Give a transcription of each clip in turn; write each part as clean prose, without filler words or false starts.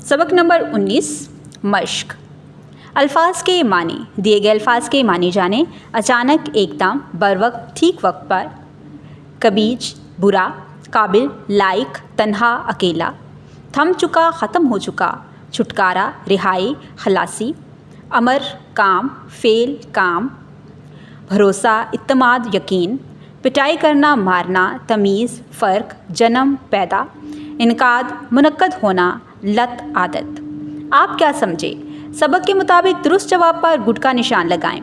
सबक नंबर 19 मश्क। अल्फाज के मानी। दिए गए अल्फाज के माने जाने। अचानक, एकदम, बरवक्त, ठीक वक्त पर। कबीज, बुरा। काबिल, लायक, तन्हा, अकेला। थम चुका, ख़त्म हो चुका। छुटकारा, रिहाई, खलासी। अमर, काम, फेल, काम। भरोसा, इत्तेमाद, यकीन। पिटाई करना, मारना। तमीज़, फ़र्क, जन्म, पैदा। इनकाद, मुनक्कद होना, लत, आदत। आप क्या समझे? सबक के मुताबिक दुरुस्त जवाब पर गुड का निशान लगाएं।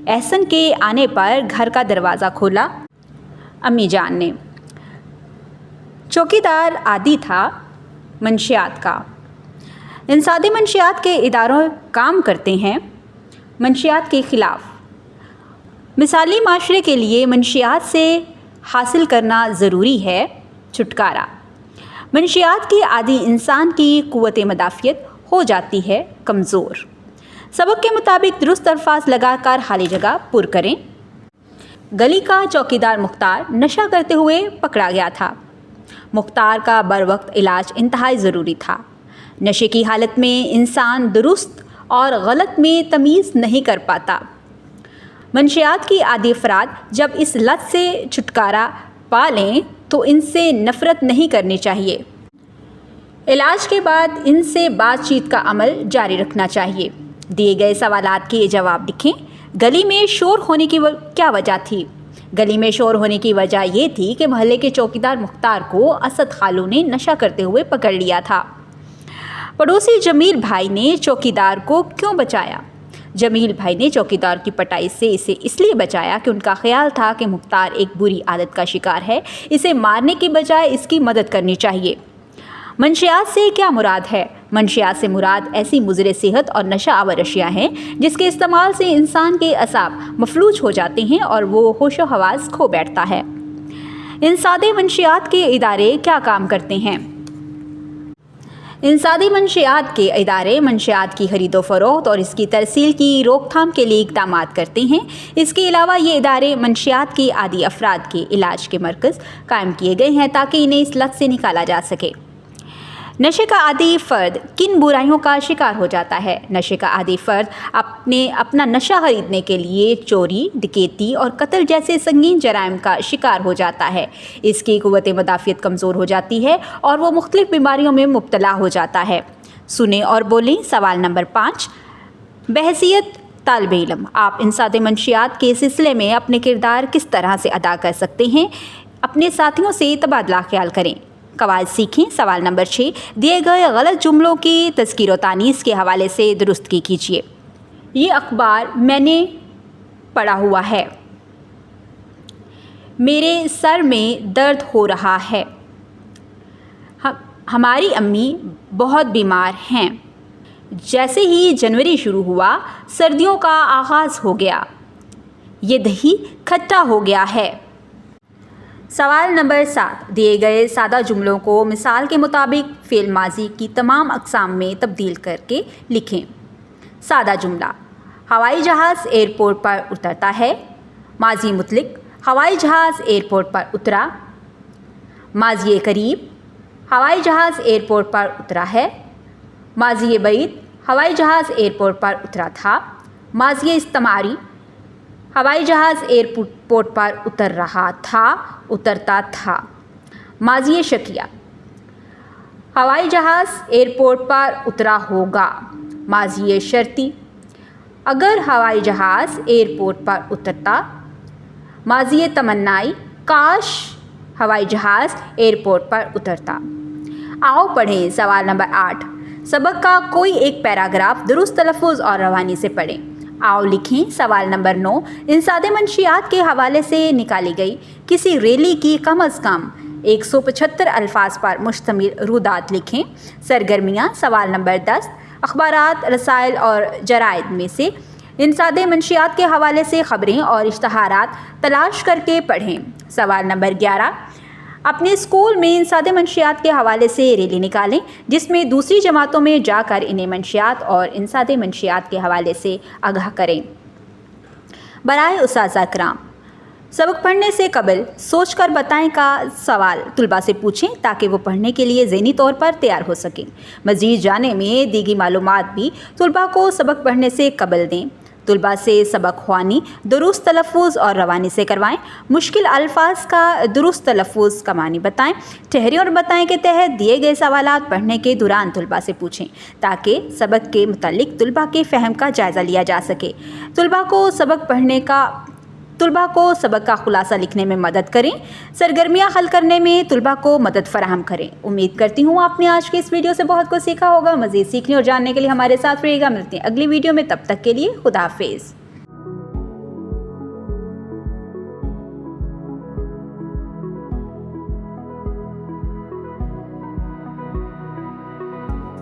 एहसन के आने पर घर का दरवाज़ा खोला। अम्मी जान ने। चौकीदार आदी था मंशियात का। इंसादी मंशियात के इदारों काम करते हैं मंशियात के ख़िलाफ़। मिसाली माशरे के लिए मंशियात से हासिल करना ज़रूरी है छुटकारा। मंशियात के आदी इंसान की क़ुव्वत मदाफ़ियत हो जाती है कमज़ोर। सबक के मुताबिक दुरुस्त अल्फाज लगाकर खाली जगह पुर करें। गली का चौकीदार मुख्तार नशा करते हुए पकड़ा गया था। मुख्तार का बरवक्त इलाज इंतहाई ज़रूरी था। नशे की हालत में इंसान दुरुस्त और गलत में तमीज़ नहीं कर पाता। मंशियात की आदी अफराद जब इस लत से छुटकारा पा लें तो इनसे नफ़रत नहीं करनी चाहिए। इलाज के बाद इनसे बातचीत का अमल जारी रखना चाहिए। दिए गए सवालात के जवाब लिखें। गली में शोर होने की क्या वजह थी? गली में शोर होने की वजह ये थी कि मोहल्ले के चौकीदार मुख्तार को असद खालू ने नशा करते हुए पकड़ लिया था। पड़ोसी जमील भाई ने चौकीदार को क्यों बचाया? जमील भाई ने चौकीदार की पिटाई से इसे इसलिए बचाया कि उनका ख्याल था कि मुख्तार एक बुरी आदत का शिकार है, इसे मारने की बजाय इसकी मदद करनी चाहिए। मंशियात से क्या मुराद है? मंशियात से मुराद ऐसी मुज़र सेहत और नशा आवर अशिया हैं जिसके इस्तेमाल से इंसान के असाब मफलूज हो जाते हैं और वो होशो हवास खो बैठता है। इंसादी मंशियात के इदारे क्या काम करते हैं? इंसादी मंशियात के इदारे मंशियात की खरीदो फरोख्त और इसकी तरसील की रोकथाम के लिए इक़दाम करते हैं। इसके अलावा ये इदारे मंशियात के आदी अफराद के इलाज के मरकज़ कायम किए गए हैं ताकि इन्हें इस लत से निकाला जा सके। नशे का आदी फ़र्द किन बुराइयों का शिकार हो जाता है? नशे का आदी फ़र्द अपना नशा खरीदने के लिए चोरी, डकैती और कत्ल जैसे संगीन जराइम का शिकार हो जाता है। इसकी क़ुव्वत मदाफ़ियत कमज़ोर हो जाती है और वो मुख्तलिफ़ बीमारियों में मुब्तला हो जाता है। सुने और बोलें। सवाल नंबर 5। बहसियत तालिब इल्म आप इंसादी मंशियात के सिलसिले में अपने किरदार किस तरह से अदा कर सकते हैं? अपने साथियों से तबादला ख्याल करें। कवायद सीखें। सवाल नंबर 6। दिए गए गलत जुमलों की तज़कीर व तानीस के हवाले से दुरुस्त की कीजिए। ये अखबार मैंने पढ़ा हुआ है। मेरे सर में दर्द हो रहा है। हमारी अम्मी बहुत बीमार हैं। जैसे ही जनवरी शुरू हुआ सर्दियों का आगाज़ हो गया। ये दही खट्टा हो गया है। सवाल नंबर 7। दिए गए सादा जुमलों को मिसाल के मुताबिक फ़ेल माजी की तमाम अक़साम में तब्दील करके लिखें। सादा जुमला। हवाई जहाज़ एयरपोर्ट पर उतरता है। माजी मुतलिक हवाई जहाज़ एयरपोर्ट पर उतरा। माजी करीब हवाई जहाज़ एयरपोर्ट पर उतरा है। माजी बईद हवाई जहाज़ एयरपोर्ट पर उतरा था। माजी इस्तेमारी हवाई जहाज़ एयरपोर्ट पर उतर रहा था, उतरता था। माजी शकिया हवाई जहाज़ एयरपोर्ट पर उतरा होगा। माजी शर्ती अगर हवाई जहाज़ एयरपोर्ट पर उतरता। माजी तमन्नाई काश हवाई जहाज़ एयरपोर्ट पर उतरता। आओ पढ़ें। सवाल नंबर 8। सबक का कोई एक पैराग्राफ दुरुस्त तलफ़्फ़ुज़ और रवानी से पढ़ें। आओ लिखें। सवाल नंबर 9। इंसादी मंशियात के हवाले से निकाली गई किसी रैली की कम अज़ कम 175 अल्फाज पर मुश्तमिल रुदात लिखें। सरगर्मियाँ। सवाल नंबर 10। अखबारात, रसाइल और जराइद में से इंसादी मंशियात के हवाले से ख़बरें और इश्तहारात तलाश करके पढ़ें। सवाल नंबर 11। अपने स्कूल में इंसादी मंशियात के हवाले से रैली निकालें जिसमें दूसरी जमातों में जाकर इन्हें मंशियात और इंसादी मंशियात के हवाले से आगाह करें। बराए उस्ताज़ा कराम, सबक पढ़ने से कबल सोच कर बताएं का सवाल तलबा से पूछें ताकि वो पढ़ने के लिए ज़हनी तौर पर तैयार हो सकें। मज़ीद जाने में दीगी मालूमात भी तलबा को सबक पढ़ने से कबल दें। तलबा से सबक ख्वानी दुरुस्त तलफ़ुज़ और रवानी से करवाएं। मुश्किल अल्फाज का दुरुस्त तलफ़ुज़ का मानी बताएं। ठहरें और बताएं के तहत दिए गए सवालात पढ़ने के दौरान तलबा से पूछें ताकि सबक के मुतालिक तलबा के फ़हम का जायज़ा लिया जा सके। तलबा को सबक का खुलासा लिखने में मदद करें। सरगर्मियाँ हल करने में तलबा को मदद फराहम करें। उम्मीद करती हूँ आपने आज के इस वीडियो से बहुत कुछ सीखा होगा। मज़ीद सीखने और जानने के लिए हमारे साथ रहिएगा। मिलते हैं अगली वीडियो में, तब तक के लिए खुदा हाफिज़।